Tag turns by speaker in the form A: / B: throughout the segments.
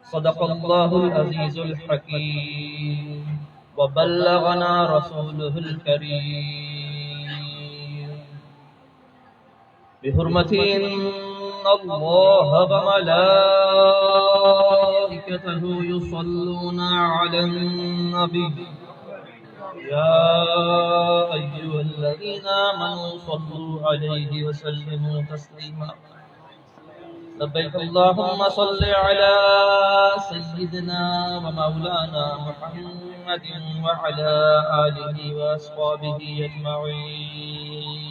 A: صدق الله العزيز الحكيم وبلغنا رسوله الكريم بحرمة إن الله وملائكته يصلون على النبي يا أيها الذين آمنوا صلوا عليه وسلموا تسليما لبيك اللهم صل على سيدنا ومولانا محمد وعلى آله وأصحابه أجمعين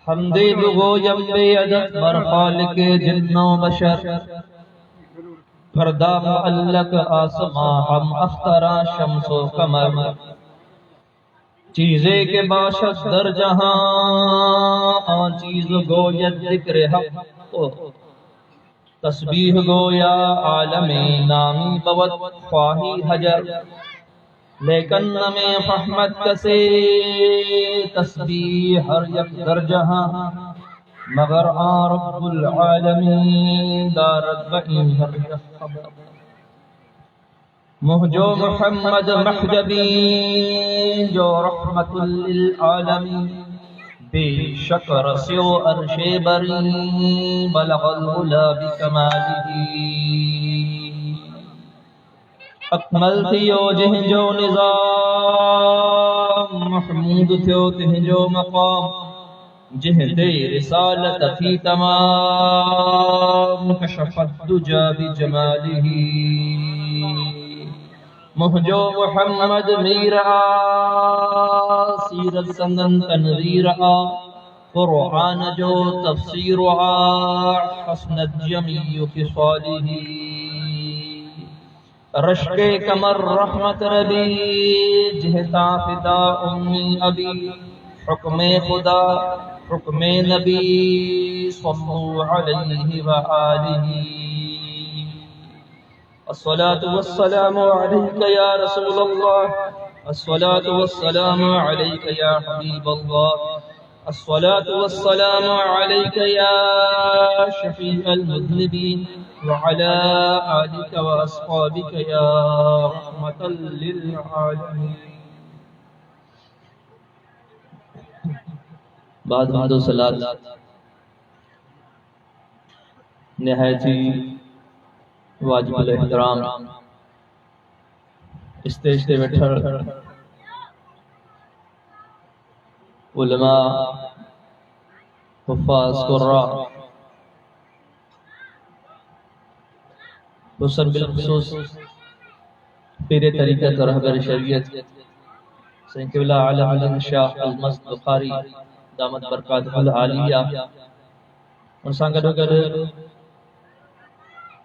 A: حمد لغو جنب عدد بر خالق جن و بشر پردہ معلق آسماں ہم اخترا شمس و قمر چیزے کے باشد در جہاں آن چیز گوید ذکر حق تسبیح گویا عالم نامی بود خواہی حجر لیکن میں فحمد کسے تسبیح ہر یک در جہاں مگر آن رب العالمین دارد بئیم ہر یک خبر مہجو محمد محجبی جو رحمت للعالمین بے شکر سیو عرش بری بلغ العلا بکمالہ اکمل تھیو جہ جو نظام محمود تھیو تہ جو مقام جہ دے رسالت تھی تمام کشفت دجا بجمالہ مہجو محمد میرا سیرت سنگن تنویر قرآن جو تفسیر حسنت جمیع خصالہ رشک کمر رحمت ربی جہتا فدا امی ابی حکم خدا حکم نبی صلو علیہ وآلہ الصلاة والسلام عليك يا رسول الله الصلاة والسلام عليك يا حبيب الله الصلاة والسلام عليك يا شفيع المذنبين وعلى آلك وأصحابك يا رحمة للعالمين بعد حمد و صلاة نہایت واجب الاحترام اسٹیج تے بیٹھا علماء حفاظ قراء خصوصاً بالخصوص پیر طریقت اور رہبر شریعت سید قبلہ اعلی علم شاہ المسد بخاری دامت برکاتہ العالیہ ان سانگڑو گر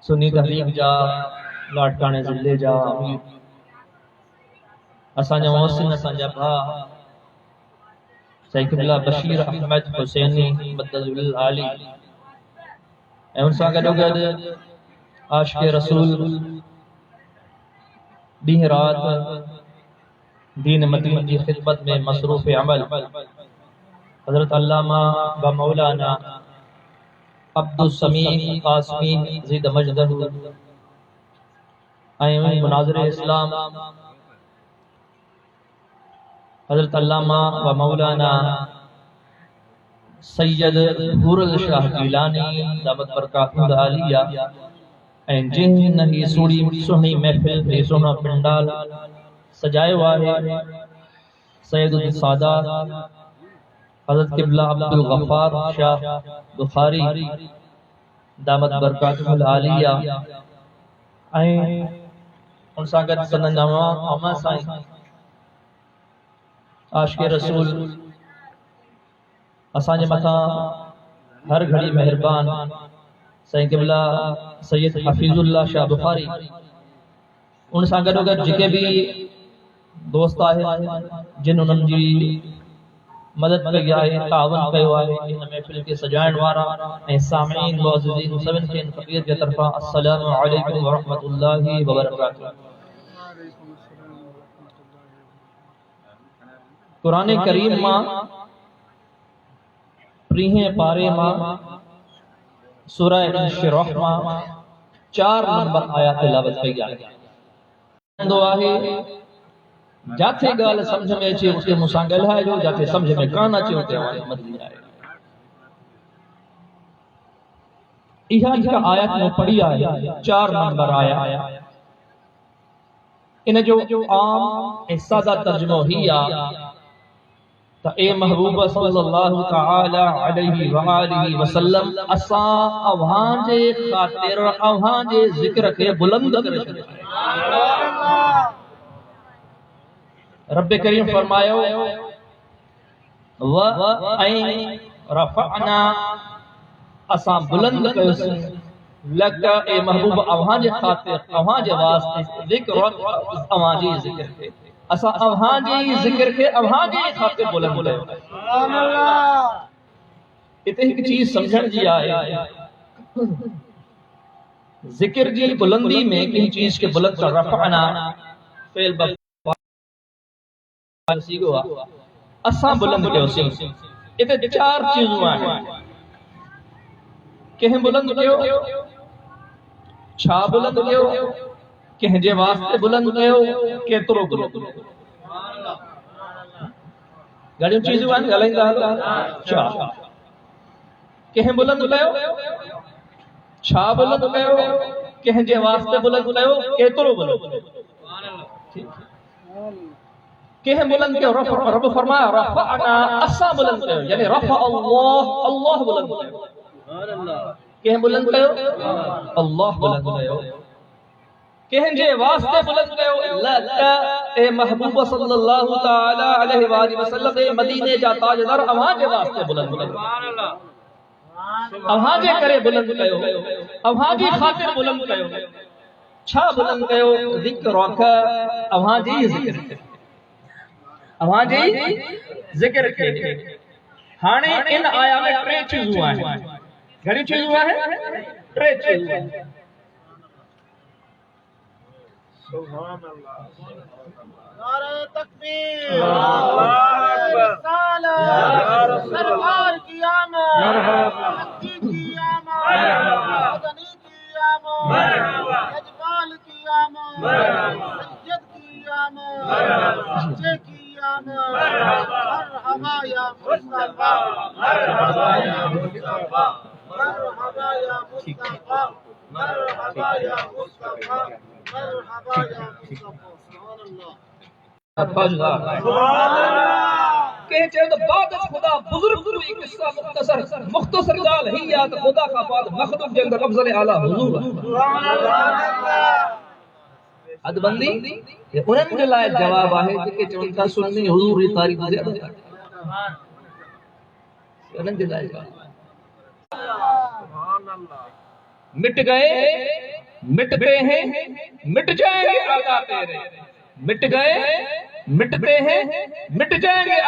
A: سنی تحریک جا لاٹکانے ضلع جا امیر اسانجا محسن اسانجا بھا سید قبلہ بشیر احمد حسینی مدد العالی ان سانگڑو گر عاشق رسول دین رات دین مدین کی خدمت میں مصروف عمل حضرت علامہ و مولانا عبد السمیع قاسمی زید مجدہ آئین مناظر اسلام حضرت علامہ و مولانا سید حور الشاہ گیلانی دامت برکاتہ العالیہ این جن ہی سوڑی سہنی محفل بے سونا پنڈال سجائے والے سید السادات حضرت قبلہ عبد الغفار شاہ بخاری دامت برکاتہ العالیہ ان ساگت سنن اما سائیں عاشق رسول اسانجے متھا ہر گھڑی مہربان سائیں قبلہ سید حفیظ اللہ شاہ بخاری ان ساگت اگر جکے بھی دوست آئے جن انہوں جی مدد کیا ہے تعاون کیا ہے ان محفل کے سجائن وارا اے سامعین معززین سبن کے فقیر کی طرفا السلام علیکم ورحمۃ اللہ وبرکاتہ۔ قرآن کریم ماں پریہیں پارے ماں سورہ انشراح 4 نمبر آیات تلاوت کئی آئے دعا ہے جاتے گال سمجھ میں اچھے اس کے مسانگل ہے جو جاتے سمجھ میں کانا چھے ہوتے ہیں مدلی آئے ایہاں کا آیت میں پڑھی آئے 4 نمبر آیا انہیں جو عام احساسہ ترجمہ ہی تا اے محبوب صلی اللہ تعالی علیہ وآلہ وسلم اساں اوہاں جے خاطر اوہاں جے ذکر کے بلند کرے رب کریم فرمایا وَأَيْن رَفَعْنَا اساں بلند کرے لگتا اے محبوب اوہاں جے خاطر اوہاں جے واسطے ذکر اوہاں جے ذکر کے اسا اوہاں جی ذکر کے اوہاں جی خاطر بلند ہے سبحان اللہ اتنے ایک چیز سمجھن جی آئے ذکر جی بلندی میں کن چیز کے بلند کا رفعنا فعل بفعل سیگو اسا بلند کے اسی اتنے 4 چیزوں آئے کہیں بلند کیوں چھا بلند کیوں کہیں جے واسطے بلند کیوں کیترو بلند گاڑیوں چیزوں آئیں گلائیں گا چاہ کہیں بلند کیوں چھا بلند کیوں کہیں جے واسطے بلند کیوں کیترو بلند کہیں بلند کیوں رب فرمایا رفعنا اسا بلند کیوں یعنی رفع اللہ بلند کیوں کہیں بلند کیوں اللہ بلند کیوں کہیں جے واسطے بلند کیوں لکا اے محبوب صلی اللہ تعالی علیہ وآلہ وسلم اے مدینے جا تاجدار اوہاں جے واسطے بلند کیوں اوہاں جے کرے بلند کیوں اوہاں جی خاطر بلند کیوں چھا بلند کیوں ذکر رکھا اوہاں جی ذکر کے اوہاں جی ذکر کے ہانے ان آیا میں 3 چیزوں ہیں گھڑی چیزوں ہیں 3 چیزوں ہیں سبحان اللہ نعرہ تکبیر رسالت سرکار کی آمد مکی کی آمد مدنی کی آمد اجمال کی آمد سجد کی آمد سچے کی آمد مرحبا یا مصطفیٰ مرحبا یا مصطفیٰ مرحبا یا مصطفیٰ مرحبا یا مصطفیٰ مرحبا یا مصطفیٰ سبحان اللہ کہے چاہے تو بعد خدا بزرگ کوئی قصہ مختصر گال ہی یا تو خدا کا بعد مخلوق کے اندر افضل اعلیٰ حضور سبحان اللہ حد بندی یہ انہوں نے لائے جواب آئے کہ چونتا سننی حضور یہ تاریخ زیادہ تھا انہوں نے لائے جواب مٹ گئے مٹتے ہیں مٹ جائیں گے آدھا تیرے مٹ گئے مٹتے ہیں مٹ جائیں گے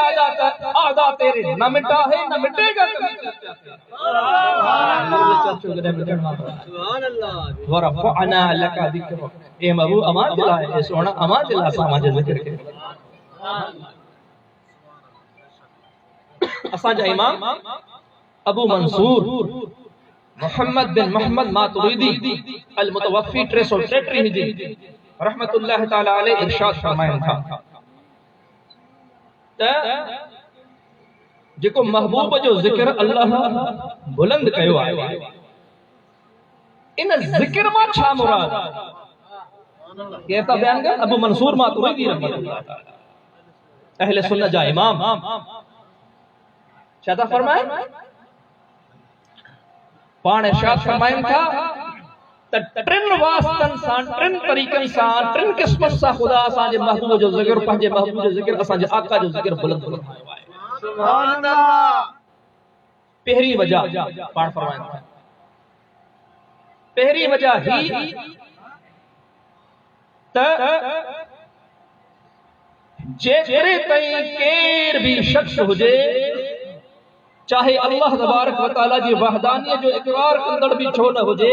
A: آدھا تیرے نہ مٹا ہے نہ مٹے گا وَرَفَعْنَا لَكَ ذِكْرَكَ اے محبوب امان دلائے اے سونا امان دلائے سامان ذکر کے اساں جا امام ابو منصور محمد بن محمد ماتریدی المتوفی 333 ہجری رحمت اللہ تعالی علیہ ارشاد فرمائن تھا جکو محبوب جو ذکر اللہ بلند کہو آئے ان ذکر ما چھا مراد کہتا بیان گا ابو منصور ماتریدی رحمت اللہ تعالی اہل سنت جا امام شاہدہ فرمائے پان ارشاد فرمائن تھا ٹرن واسطن سان ٹرن طریقن سان ٹرن قسمت سا خدا اساں جے محبوب جو ذکر پنجے محبوب جو ذکر اساں جے آقا جو ذکر بلند سبحان اللہ پہری وجہ پان فرمائن تھا پہری وجہ ہی تا جے تیرے تائیں کیر بھی شخص ہو جے چاہے اللہ تبارک و تعالی جی وحدانیت جو اقرار کندڑ بھی چھوڑا ہو جے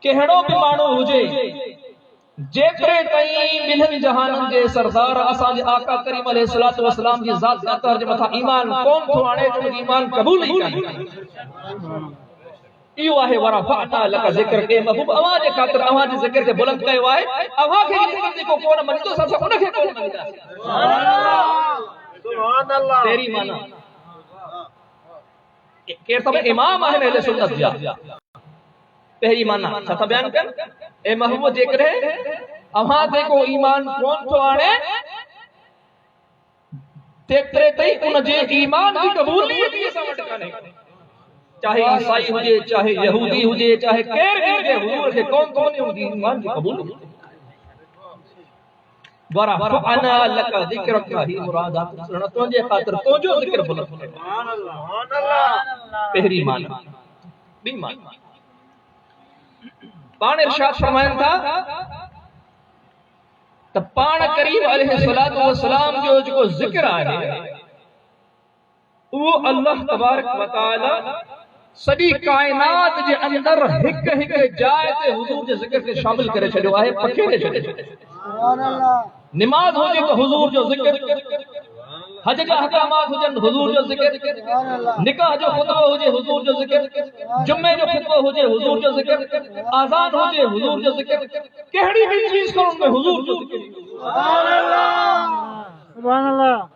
A: کہڑو بھی مانو ہو جے جیترے تائیں ملن جہانن جے سردار اساں جے آقا کریم علیہ السلام جی ذات ذات ترجمہ تھا ایمان قوم تھوانے جو ایمان قبول نہیں کریں ایو آہے ورفعنا لک ذکر کے محبوب اواں دے خاطر اواں دے ذکر کے بلند کیو آہے اواں کے ذکر کو کون منجو سب ان کے کون منجا سبحان اللہ تیری معنی کہ سب امام آہن اہل سنت جا پہلی معنی چھتا بیان کر اے محبوب ذکر ہے اواں دے کو ایمان کون تو آنے دیکھتے تئی ان جے ایمان کی قبولیت یہ سمجھ کنے چاہے عیسائی ہوجے چاہے یہودی ہوجے چاہے کیر بھی ہوجے حضور کے کون تو نہیں ہوگی ایمان کی قبول ورفعنا لک ذکرک ہی مرادات سننا تو جے خاطر تو جو ذکر بلند سبحان اللہ پہلی معنی بھی معنی پان ارشاد فرمائن تھا تو پان کریم علیہ السلام جو ذکر آئے وہ اللہ تبارک و تعالی سبھی کائنات جے اندر ہک ہک جائے تے حضور دے ذکر کے شامل کرے چھڑو آئے پکے دے چھڑے سبحان اللہ نماز ہو جے تو حضور جو ذکر حج کے احکامات ہو جن حضور جو ذکر نکاح جو خطبہ ہو جے حضور جو ذکر جمعے جو خطبہ ہو جے حضور جو ذکر آزان ہو جے حضور جو ذکر کہڑی بھی چیز کروں میں حضور جو ذکر سبحان اللہ سبحان اللہ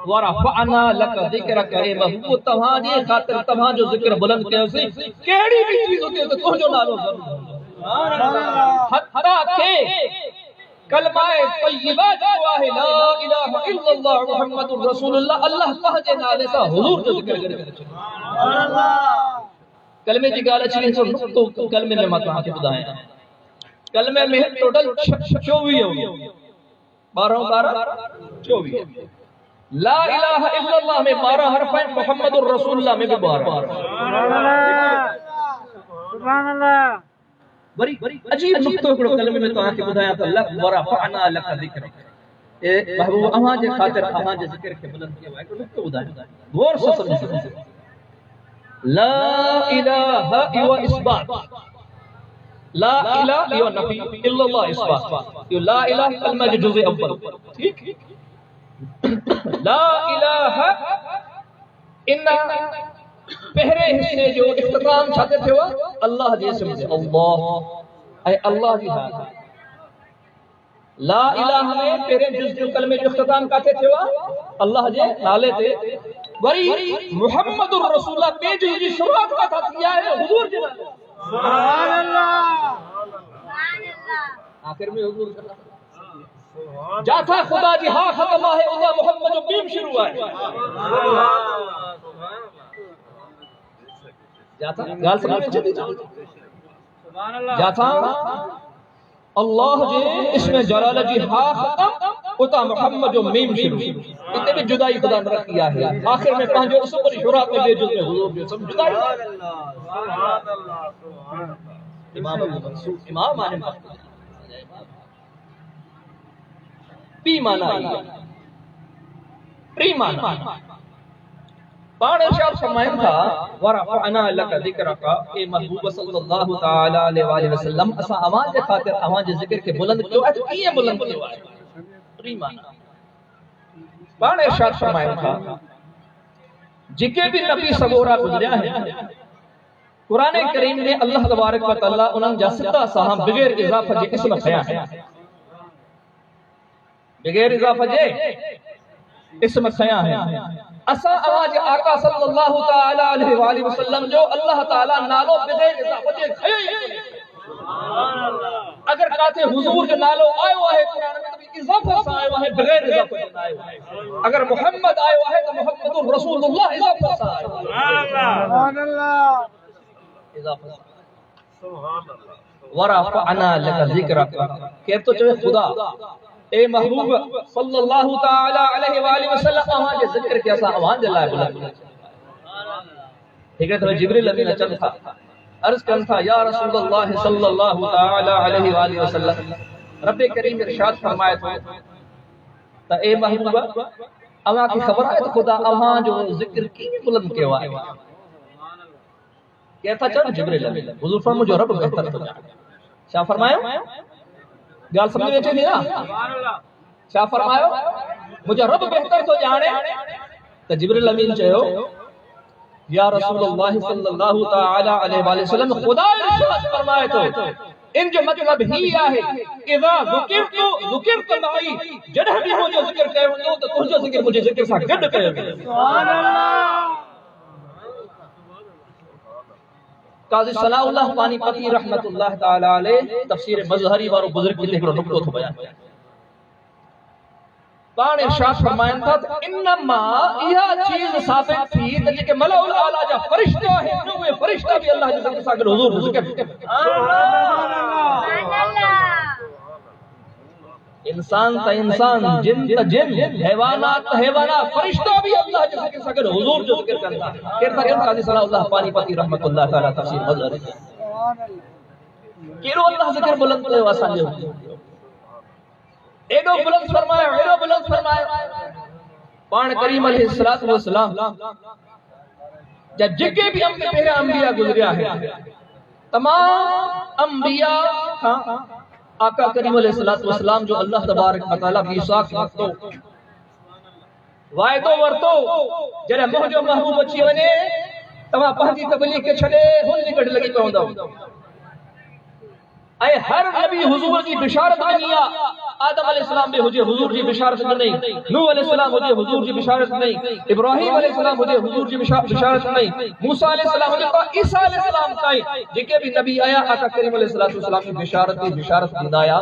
A: ورفعنا لک ذکرک اے محبوب تمہاں جے خاطر تمہاں جو ذکر بلند کیا اسی کیڑی بھی چیز ہوتی ہے تو تو جو نالو سبحان اللہ حتیٰ کہ کلمہ طیبہ جو ہے لا الہ الا اللہ محمد رسول اللہ اللہ کہا جے نالے سا حضور جو ذکر کرے سبحان اللہ کلمے کی گال اچھی نہیں تو کلمے میں مات کے بدائیں کلمے میں ٹوٹل 24 ہو 12 24 لا الہ الا اللہ میں 12 حرف ہیں محمد الرسول اللہ میں بھی 12 سبحان اللہ بڑی عجیب نقطہ کو کلمے میں تو آ کے بتایا تو لک ورفعنا لک ذکر اے محبوب اواں دے خاطر اواں دے ذکر کے بلند کیا ہے نقطہ بتایا غور سے سمجھو لا الہ الا اثبات لا الہ الا نفی الا اللہ اثبات یہ لا الہ کلمہ کے جزء اول ٹھیک لا الہ ان پہرے حصے جو اختتام چھاتے تھے وہ اللہ جی اسم سے اللہ اے اللہ جی لا الہ میں پہرے جز جو کلمے جو اختتام کہتے تھے وہ اللہ جی نالے تھے وری محمد الرسول اللہ پہ جو جی شروعات کا تھا کیا ہے حضور جی سبحان اللہ آخر میں حضور جاتا خدا جی ہاں ختم ہے اللہ محمد بیم شروع ہے جاتا گال سمجھ چلی جاتا اللہ جی اس میں جلال جی ہاں ختم اتا محمد میم شروع اتنے بھی جدائی خدا نے رکھیا ہے آخر میں پہنچو اس پر شروعات میں بے جز میں حضور جو سب جدائی امام ابو منصور امام آنے پی مانا پری مانا پان ارشاد فرمائن تھا ورفعنا لک ذکرک اے محبوب صلی اللہ تعالی علیہ وآلہ وسلم اسا اواں دے خاطر اواں دے ذکر کے بلند کیوں ہے کیے بلند کیوں ہے پری مانا پان ارشاد فرمائن تھا جکے بھی نبی سبورا گزریا ہے قرآن کریم نے اللہ تبارک و تعالی انہاں جا ستا صاحب بغیر اضافہ جے اسم خیا ہے بغیر اضافہ جے اسم خیا ہے اسا آواز آقا صلی اللہ تعالی علیہ وآلہ وسلم جو اللہ تعالی نالو بغیر اضافہ جے خیا اگر کہتے حضور کے نالو آئے ہوا ہے قرآن میں تو اضافہ سا آئے ہوا ہے بغیر اضافہ جے آئے ہوا ہے اگر محمد آئے ہوا ہے تو محمد الرسول اللہ اضافہ سا آئے ہوا ہے سبحان اللہ اضافہ سبحان اللہ ورفعنا لک ذکرک کہ تو چوے خدا اے محبوب صلی اللہ تعالی علیہ وآلہ وسلم آواں جے ذکر کیا سا آواں دے لائے بلند ٹھیک ہے تو جبریل امین اچھل تھا عرض کرن تھا یا رسول اللہ صلی اللہ تعالی علیہ وآلہ وسلم رب کریم ارشاد فرمائے تھا تا اے محبوب آواں کی خبر ہے خدا آواں جو ذکر کی بلند کیا ہے کہتا چل جبریل امین حضور فرمو جو رب بہتر تو جانے شاہ فرمائے گال سمجھ لیتے تھی نا شاہ فرمائے مجھے رب بہتر تو جانے تو جبریل امین چاہو یا رسول اللہ صلی اللہ تعالی علیہ وآلہ وسلم خدا ارشاد فرمائے تو ان جو مطلب ہی ہے اذا ذکرت معی جڑا بھی ہو جو ذکر کہو تو تجھو ذکر مجھے ذکر سا گڈ کہو سبحان اللہ قاضی ثناء اللہ پانی پتی رحمت اللہ تعالی علیہ تفسیر مظہری وارو بزرگ کی ہکڑو نقطو تھو بیان پان ارشاد فرمائن تھا انما یہ چیز ثابت تھی کہ ملأ الاعلی جا فرشتہ ہے وہ فرشتہ بھی اللہ جل ذکر ساگر حضور ذکر انسان تا انسان جن تا جن حیوانات تا حیوانات فرشتہ بھی اللہ جل ذکر ساگر حضور جو ذکر کرتا کہتا کہ قاضی صلی اللہ پانی پتی رحمت اللہ تعالی تفسیر مظہر کیرو اللہ ذکر بلند کرے واسان جو ایڈو بلند فرمایا پان کریم علیہ السلام جا جگے بھی ہم نے پہلے انبیاء گزریا ہے تمام انبیاء آقا کریم علیہ السلام جو اللہ تبارک و تعالی بیساک وقتو وائدو ورتو جرے محجو محبوب اچھی ونے تمام پہنچی تبلیغ کے چھڑے ہن نکڑ لگی پہ ہوندہ اے ہر نبی حضور کی بشارت نہیں آدم علیہ السلام بھی حجی حضور کی بشارت نہیں نوح علیہ السلام حجی حضور کی بشارت نہیں ابراہیم علیہ السلام حجی حضور کی بشارت نہیں موسیٰ علیہ السلام حجی عیسیٰ علیہ السلام کائیں جکے بھی نبی آیا آقا کریم علیہ السلام کی بشارت دیدایا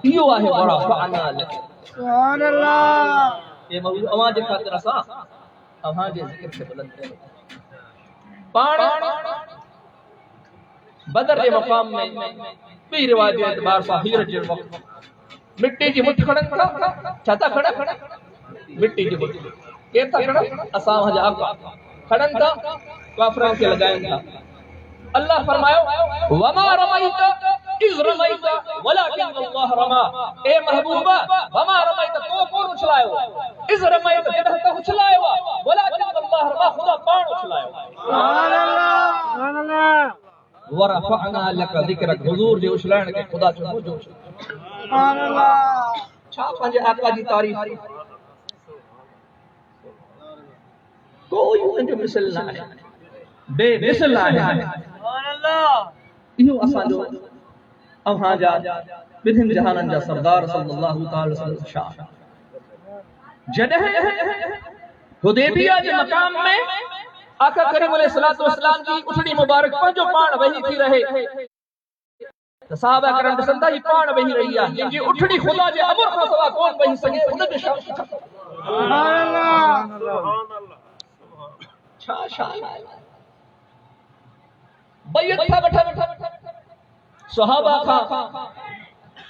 A: یہ آئے ورفعنا لک سبحان اللہ یہ موضوع اوان جے خاطر اسا اوان جے ذکر سے بلند کرو پان بدر کے مقام میں بھی روایت اعتبار سا ہجرت کے وقت مٹی کی مٹھ کھڑن تھا چھتا کھڑا مٹی کی مٹھ کیتا کھڑا اساں وہاں جا آقا کھڑن تھا کافران کے لگائیں تھا اللہ فرمایا وما رمیت اذ رمیت ولکن اللہ رما اے محبوبہ وما رمیت تو کون اچھلائے ہوا اذ رمیت جدہ تو اچھلائے ہوا ولکن اللہ رما خدا پان اچھلائے ہوا سبحان اللہ سبحان اللہ ورفعنا لك ذکرک حضور جو اچھلائن کے خدا چنو جو سبحان اللہ چھا پنجے آقا جی تعریف کوئی انجو مثل نہ ہے بے مثل نہ ہے سبحان اللہ یہ اساں جو اب ہاں جا بدھن جہانن جا سردار صلی اللہ تعالی وسلم شاہ جدہ حدیبیہ کے مقام میں آقا کریم علیہ السلام کی اٹھڑی مبارک پنجو پان وہی تھی رہے صحابہ کرام بسندہ ہی پان وہی رہی ہے جن کی اٹھڑی خدا جے امر کا سوا کون وہی سنگی انہیں بھی شاہ سبحان اللہ شاہ شاہ بیت تھا بٹھا صحابہ کا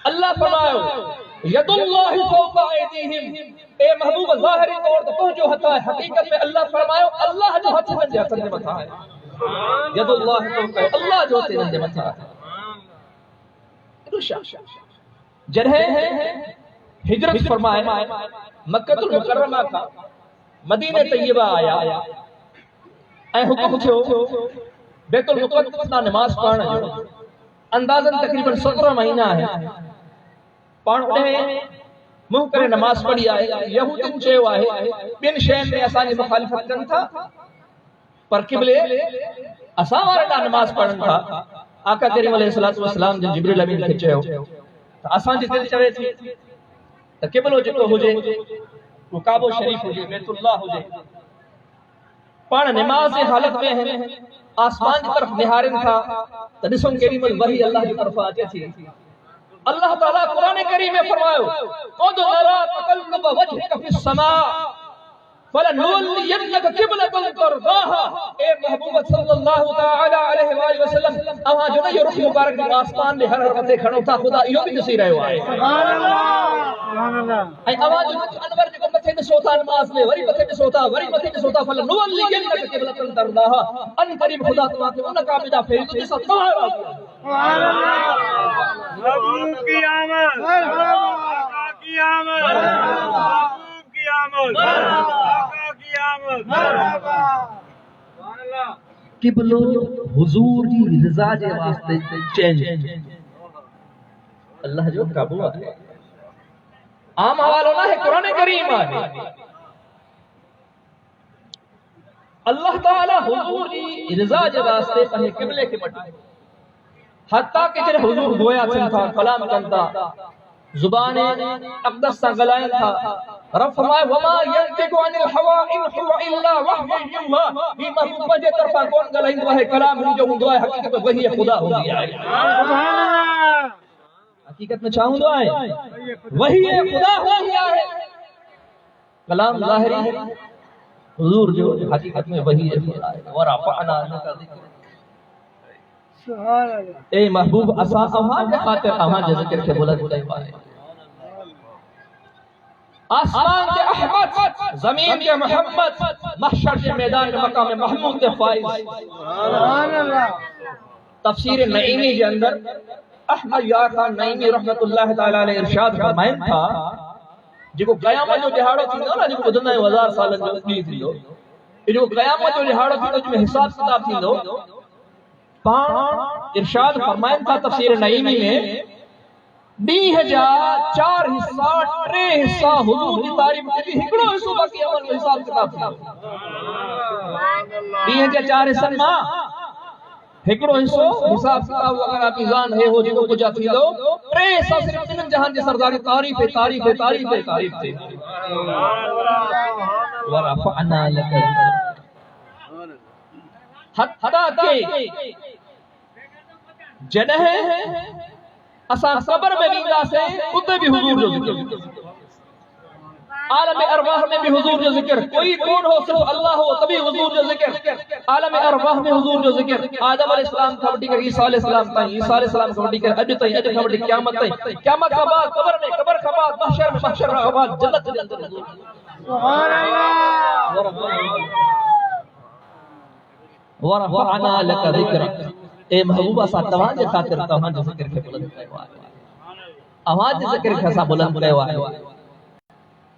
A: اللہ فرمائے ید اللہ فوق ایدیہم اے محبوب ظاہری طور پر پہنچو حتا ہے حقیقت میں اللہ فرمائے اللہ جو ہاتھ سے حسن دے متھا ہے ید اللہ فوق اللہ جو ہاتھ سے متھا ہے جرہ ہجرت فرمائے مکہ المکرمہ کا مدینہ طیبہ آیا اے حکم چھو بیت المقدس نہ نماز پڑھنا جو اندازن تقریباً 17 مہینہ ہے پڑھنے منہ کرے نماز پڑھی آئے یہودین چیو آئے بین شہن میں اسانی مخالفت کرن تھا پر قبلے اسان وارڈا نماز پڑھن تھا آقا کریم علیہ السلام جن جبریل امین کے چیو اسان جی دل چوے تھی تو قبلو جکو ہو جے وہ کعبہ شریف ہو جے بیت اللہ ہو جے پڑھ نماز حالت میں ہیں آسمان کی طرف نہارن تھا تو نسون کریم الوحی اللہ کی طرف آتے تھی اللہ تعالیٰ قرآن کریم میں فرمائے قد نرا تقلب وجهك في السماء فلنولینک قبلۃ ترضاها اے محبوب صلی اللہ تعالی علیہ وآلہ وسلم اواں جو یہ رخ مبارک آسمان میں ہر وقت کھڑو تھا خدا ایو بھی دسی رہو ہے سبحان اللہ سبحان اللہ اے اواں جو انور جو متھے میں سوتا نماز میں وری متھے میں سوتا وری متھے میں سوتا فلنولینک قبلۃ ترضاها ان قریب خدا تمہاں کے ان کا بدا پھر تو جیسا تمہارا سبحان اللہ محبوب کی آمد آقا کی آمد محبوب کی آمد آقا کی آمد قبلو حضور کی رضا جے واسطے چینج اللہ جو قابو ہے عام حوالہ نہ ہے قرآن کریم ہے اللہ تعالیٰ حضور کی رضا کے واسطے پہلے قبلے کے مٹی حتیٰ کہ جب حضور گویا تھا کلام کرتا زبان اقدس سے گلائن تھا رب فرمائے وما ينطق عن الهوى ان هو الا وحي يوحى یہ محبوب وجہ طرفا کون گلائن وہ کلام جو دعا حقیقت میں وہی خدا ہو گیا ہے سبحان اللہ حقیقت میں چاہوں دعا ہے وہی خدا ہو گیا ہے کلام ظاہری ہے حضور جو حقیقت میں وہی خدا ہے ورفعنا لك ذکرک سبحان اللہ اے محبوب اساں کے خاطر اما ذکر کے بلند کہوا ہے آسمان کے احمد زمین کے محمد محشر کے میدان میں مقام محمود کے فائز سبحان اللہ تفسیر نعیمی کے اندر احمد یار خان نعیمی رحمت اللہ تعالی علیہ ارشاد فرمائن تھا جو قیامت جو دہاڑو تھیندو نا جو بدن 1000 سال جو تھی تھیندو جو قیامت جو دہاڑو تھیندو جو حساب کتاب تھیندو ارشاد فرمائن تھا تفسیر نعیمی میں 2004 حصہ 3 حصہ حضور کی تعریف کی ہکڑو حصہ باقی عمل کا حساب کتاب تھا 2004 حصہ ماں ہکڑو حصہ حساب کتاب اگر آپ ایزان ہے ہو جو کچھ آتی دو 3 حصہ صرف تین جہان کے سرداری تعریف ہے تعریف ہے تعریف ہے تعریف ہے ورفعنا لك حتیٰ کہ جنہ اساں قبر میں بھی سے اتنے بھی حضور جو ذکر عالم ارواح میں بھی حضور جو ذکر کوئی کون ہو صرف اللہ ہو تبھی حضور جو ذکر عالم ارواح میں حضور جو ذکر آدم علیہ السلام کا بڑی کر عیسیٰ علیہ السلام تائیں عیسیٰ علیہ السلام کا بڑی کر اج تائیں اج کا بڑی قیامت تائیں قیامت کا بعد قبر میں قبر کا بعد محشر میں محشر کا بعد جنت کے اندر حضور سبحان اللہ ورفعنا لك ذکرک اے محبوبہ سا تمہاں جے خاطر تمہاں جو ذکر کے بلند کہوا ہے آواز ذکر کے سا بلند کہوا ہے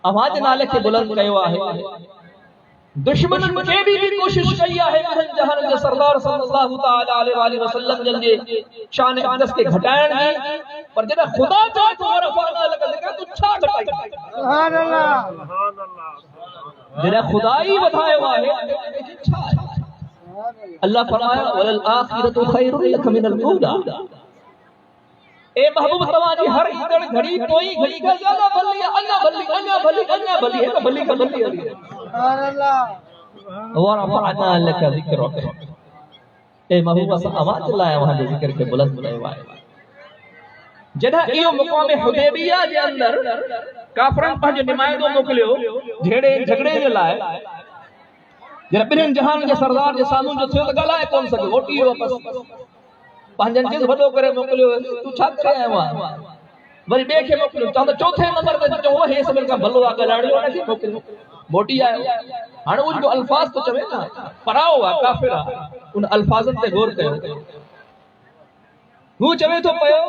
A: آواز نالے کے بلند کہوا ہے دشمن کے بھی کوشش کیا ہے کہ جہان کے سردار صلی اللہ تعالی علیہ وآلہ وسلم جنگے شان اقدس کے گھٹائن گی پر جنہ خدا چاہے تو ورفعنا لك ذکرک تو چھا گھٹائی سبحان اللہ جنہ خدائی بدھائے ہوا ہے چھا اللہ فرمایا وَلَلْآخِرَةُ خَيْرٌ لَكَ مِنَ الْأُولَى اے محبوب تمہاری ہر ادھر گھڑی کوئی گھڑی کا زیادہ بھلی ہے اللہ بھلی اللہ بھلی اللہ بھلی ہے بھلی کا بھلی ہے سبحان اللہ ورفعنا لك ذکرک اے محبوب سے آواز لایا وہاں ذکر کے بلند کہوا ہے جنہ ایو مقام حدیبیہ کے اندر کافرن پنج نمائندوں موکلیو جھیڑے جھگڑے جو لائے جنہ بنن جہان کے سردار کے سامون جو تھے گلائے کون سکے ووٹی واپس پانچن چیز بڑو کرے موکلیو تو چھت کرے ہیں وہاں وری بے کے موکلیو چاہتا چوتھے نمبر تے جو وہ ہے سبل کا بھلو آگا لاڑیو نہ موکلیو موٹی آئے ہن وہ جو الفاظ تو چوے نا پراؤ ہوا کافرہ ان الفاظن تے غور کرے وہ چوے تو پیو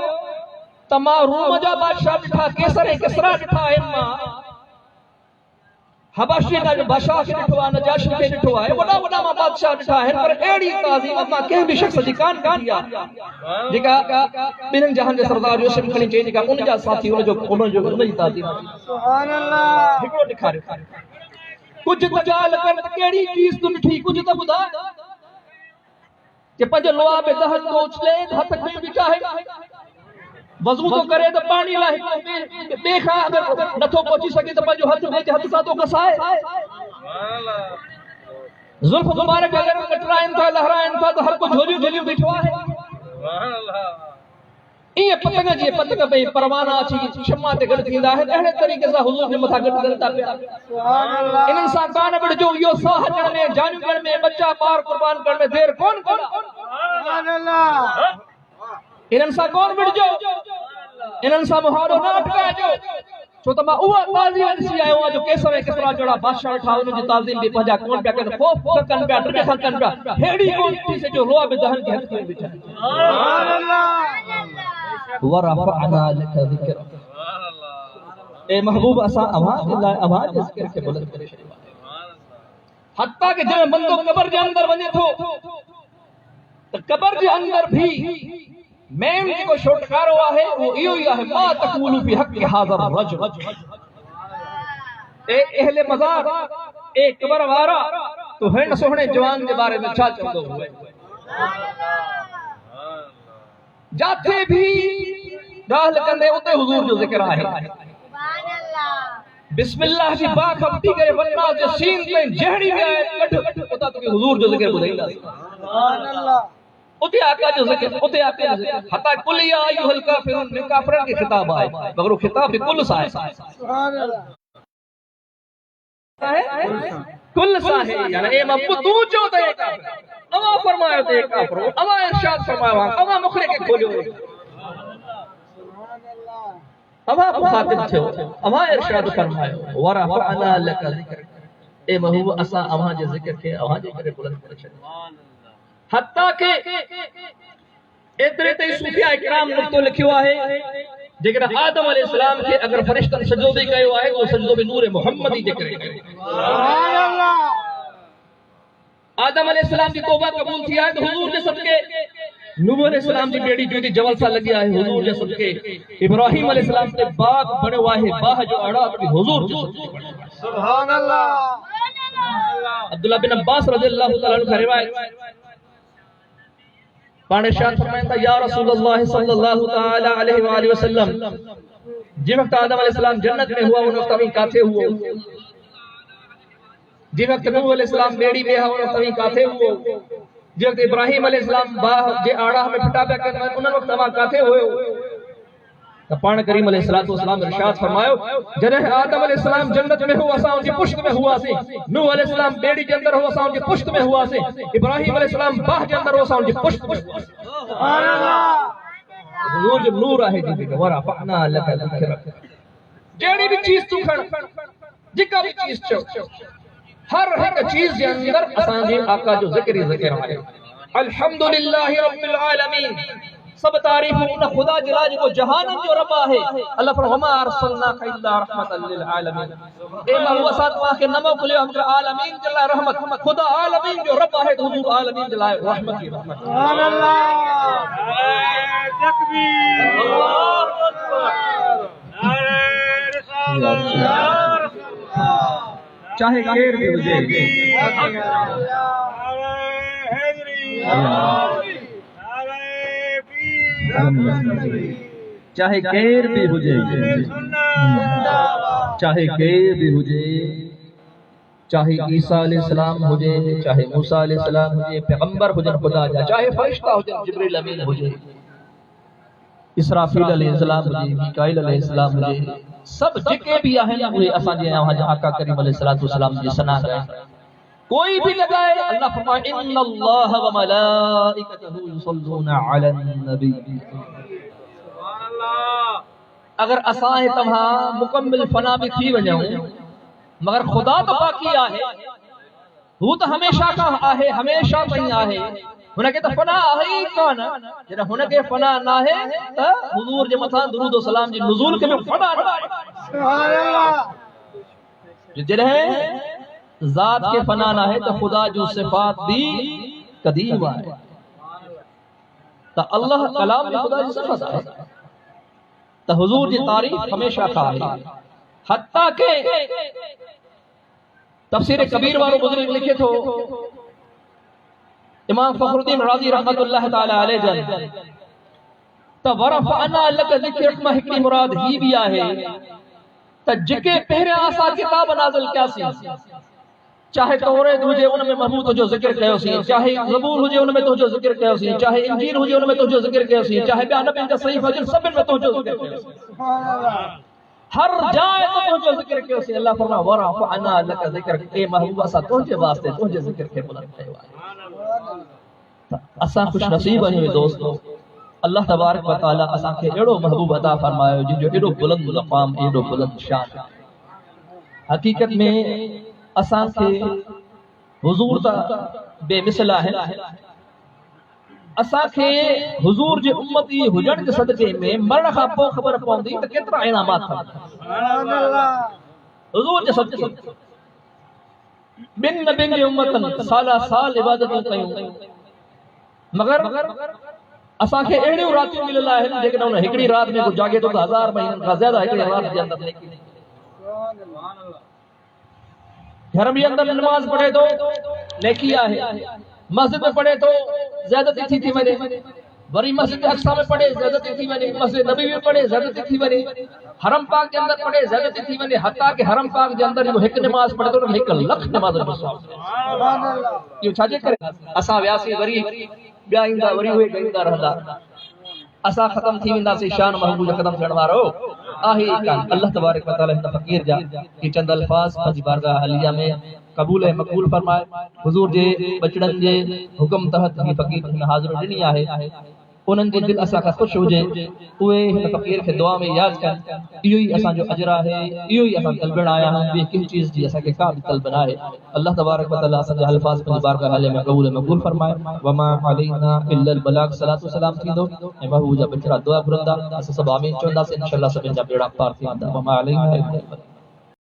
A: تما روم جا بادشاہ ڈٹھا کیسر کسرا ڈٹھا ہے حبشی کا جو بادشاہ کے ڈٹھوا نجاشی کے ڈٹھوا ہے وڈا وڈا ماں بادشاہ ڈٹھا ہے پر ایڑی تعظیم اما کہیں بھی شخص جکان کیا جکا بنن جہان کے سردار یوسف کھنی چاہیے جکا ان جا ساتھی انہوں جو تعظیم سبحان اللہ ہکڑو دکھا رہے کچھ تجال کر کیڑی چیز تو ڈٹھی کچھ تو بدا کہ پنج لوا پہ دہن کو اچھلے ہتھ کھنی بچا ہے وضو تو کرے تو پانی لائے دیکھا اگر نتو پہنچی سکے تو پنجو ہتھ میں ہتھ ساتھوں کسائے ظلف مبارک اگر کٹرائن تھا لہرائن تھا تو ہر کو جھولیو جھولیو بٹھوا ہے یہ پتنگا جی پتنگا پہ پروانہ آچھی شمع تے گڑ تھیندا ہے اہنے طریقے سے حضور نے متھا گڑ دلتا پیا ان انسان کان بڑ جو یو ساہ جڑ میں جانو گڑ میں بچہ پار قربان کر میں دیر کون کر سبحان اللہ ان انسان کون بڑ جو ان انسان مہارو نہ اٹکا جو چھو تما اوہ تعظیم انسی آئے ہوا جو کیسر ہے کسرا جڑا بادشاہ اٹھا انہوں جو تعظیم بھی پہنجا کون پیا کر خوف کن پیا ڈر کن پیا ہیڑی کون تھی سے جو لوا بے دہن کے ہتھ میں بچا سبحان اللہ ورفعنا لك ذکرک اے محبوب اسا آواز اللہ آواز ذکر کے بلند کرے حتیٰ کہ جب بندو قبر کے اندر بنے تھو تو قبر کے اندر بھی میں ان کو شوٹکار ہوا ہے وہ ایو ہی ہے ما تقولو فی حق حاضر رجل اے اہل مزار اے قبر وارا تو ہن سوہنے جوان کے بارے میں چھا چوندو ہوئے جاتے بھی گال کندے اتے حضور جو ذکر آئے بسم اللہ جی باک ہفتی کرے وننا جو سین تے جہڑی بھی آئے کٹ اتا تو کہ حضور جو ذکر بدھائی گا اتے آقا جو ذکر اتے آقا جو ذکر حتی کل یا ایوہ الکافرون میں کافران کی خطاب آئے مگر وہ خطاب بھی کل سائے کل سائے یعنی اے محبوب تو جو دے کافر اما فرمائے دے کافر اما ارشاد فرمائے اما مخلے کے کھولو اما مخاطب تھے اما ارشاد فرمائے ورفعنا لک ذکر اے محبوب اسا اما جے ذکر کے اما جے کرے بلند کرے حتیٰ کہ اتنے تے صوفیاء اکرام نقطہ لکھوا ہے جگر آدم علیہ السلام کے اگر فرشتن سجدو بھی گئے ہوئے تو سجدو بھی نور محمدی ذکر گئے آدم علیہ السلام کی توبہ قبول تھی آئے تو حضور نے صدقے نوح علیہ السلام کی بیڑی جو تھی جوال سا لگی آئے حضور نے صدقے ابراہیم علیہ السلام سے باغ بنے ہوا ہے باہ جو اڑا تو حضور نے صدقے سبحان اللہ عبداللہ بن عباس رضی اللہ تعالیٰ عنہ کا روایت پانے شاہ فرمائیں تھا یا رسول اللہ صلی اللہ تعالیٰ علیہ وآلہ وسلم جی وقت آدم علیہ السلام جنت میں ہوا ان وقت ہمیں کاتے ہوئے جی وقت نوح علیہ السلام بیڑی میں ہوا ان وقت ہمیں کاتے ہوئے جی وقت ابراہیم علیہ السلام باہ جے آڑا ہمیں پھٹا پہ کرنا ان وقت ہمیں کاتے ہوئے پان کریم علیہ السلام ارشاد فرمائے جنہ آدم علیہ السلام جنت میں ہوا سا ان کی پشت میں ہوا سے نوح علیہ السلام بیڑی جندر ہوا سا ان کی پشت میں ہوا سے ابراہیم علیہ السلام باہ جندر ہوا سا ان کی پشت میں ہوا سے حضور جب نور آئے جی دیکھا ورفعنا لک ذکرک جیڑی بھی چیز تو کھڑ جکا بھی چیز چو ہر ایک چیز کے اندر اسان جی آقا جو ذکری ذکر آئے الحمدللہ رب العالمین سب تعریف ان خدا جلال کو جہانن جو ربا ہے اللہ پر وما ارسلناک الا رحمتا للعالمین اے محبوب ساتھ وہاں کے نمو کلیو ہم عالمین جلال رحمت خدا عالمین جو ربا ہے تو حضور عالمین جلال رحمت کی رحمت سبحان اللہ تکبیر اللہ اکبر نعرہ رسالت چاہے غیر بھی ہو جائے چاہے غیر بھی ہو جائے چاہے غیر بھی ہو جائے چاہے عیسیٰ علیہ السلام ہو جائے چاہے موسیٰ علیہ السلام ہو جائے پیغمبر ہو جائے خدا جائے چاہے فرشتہ ہو جائے جبریل امین ہو جائے اسرافیل علیہ السلام ہو جائے میکائیل علیہ السلام ہو جائے سب جکے بھی آہیں ہوئے اساں جے آقا کریم علیہ السلام جی سنا گئے کوئی بھی لگائے اللہ فرمائے ان اللہ و ملائکتہ یصلون علی النبی اگر اساں تمہاں مکمل فنا بھی تھی وجاؤں مگر خدا تو باقی آہے وہ تو ہمیشہ کا آہے ہمیشہ نہیں آہے انہیں کہ تو فنا آہی کون جنہا انہیں کہ فنا نہ ہے تو حضور جے مطان درود و سلام جی نزول کے میں فنا نہ ہے سبحان اللہ جنہیں ذات کے فنا نہ ہے تو خدا جو صفات بھی قدیم آئے تو اللہ کلام بھی خدا جو صفات آئے تو حضور جی تعریف ہمیشہ کا ہے حتیٰ کہ تفسیر کبیر والوں بزرگ لکھے تو امام فخر الدین رازی رحمت اللہ تعالی علیہ جن تو ورفعنا لک ذکرک میں ہکڑی مراد ہی بھی آئے تو جکے پہرے آسا کتاب نازل کیا سی چاہے تورات ہوجے ان میں محمود ہو جو ذکر کہو سی چاہے زبور ہوجے ان میں تو جو ذکر کہو سی چاہے انجیل ہوجے ان میں تو جو ذکر کہو سی چاہے بیان نبی کا صحیح فجر سب میں تو جو ذکر کہو سی ہر جائے تو جو ذکر کہو سی اللہ فرما ورفعنا لک ذکرک اے محبوب اسا تو جو واسطے تو جو ذکر کے بلند کہو اسا خوش نصیب ہیں دوستو اللہ تبارک و تعالی اسا کے ایڑو محبوب عطا فرمایو جن جو ایڑو بلند مقام ایڑو بلند شان حقیقت میں اسا کے حضور تا بے مثل ہے اسا کے حضور جے امتی حجن کے صدقے میں مرن کا پو خبر پوندی تو کتنا انعامات تھا سبحان اللہ حضور جے صدقے بن نبی کی امتن سالہ سال عبادت کیوں مگر اسا کے ایڑیوں راتوں مل اللہ ہے لیکن انہیں ہکڑی رات میں کو جاگے تو 1000 مہین کا زیادہ ہکڑی رات کے اندر نہیں گھر بھی اندر نماز پڑھے تو نیکی ہے، مسجد میں پڑھے تو زیادتی تھی ونے، وری مسجد اقصی میں پڑھے زیادتی تھی ونے، مسجد نبی میں پڑھے زیادتی تھی ونے، حرم پاک کے اندر پڑھے زیادتی تھی ونے، حتیٰ کہ حرم پاک کے اندر جو ایک نماز پڑھے تو ایک لکھ نماز جو سبحان اللہ یہ چھاجے کرے اسا ویاسی وری بیا ایندا وری ہوئے گئیندا رہندا اسا ختم تھی ویندا سے شان محمود ختم تھن وارو آہی کان اللہ تبارک و تعالی ہن فقیر جا کہ چند الفاظ پنج بارگاہ عالیہ میں قبول ہے مقبول فرمائے حضور جے بچڑن جے حکم تحت ہی فقیر ہن حاضر ڈنی ہے انہن جے دل اسا کا خوش ہو جے اوے ہن فقیر کے دعا میں یاد کر ایو ہی اسا جو اجر ہے ایو ہی اسا طلبن آیا ہوں بے کن چیز جی اسا کے کا طلب ہے اللہ تبارک و تعالی اسا جے الفاظ پنج بارگاہ عالیہ میں قبول ہے مقبول فرمائے وما علینا الا البلاغ صلاۃ و سلام تھی دو اے محبوب جا بچڑا دعا کرندا اسا سب آمین چوندا سے انشاءاللہ سب جا بیڑا پار تھی وما علینا الا البلاغ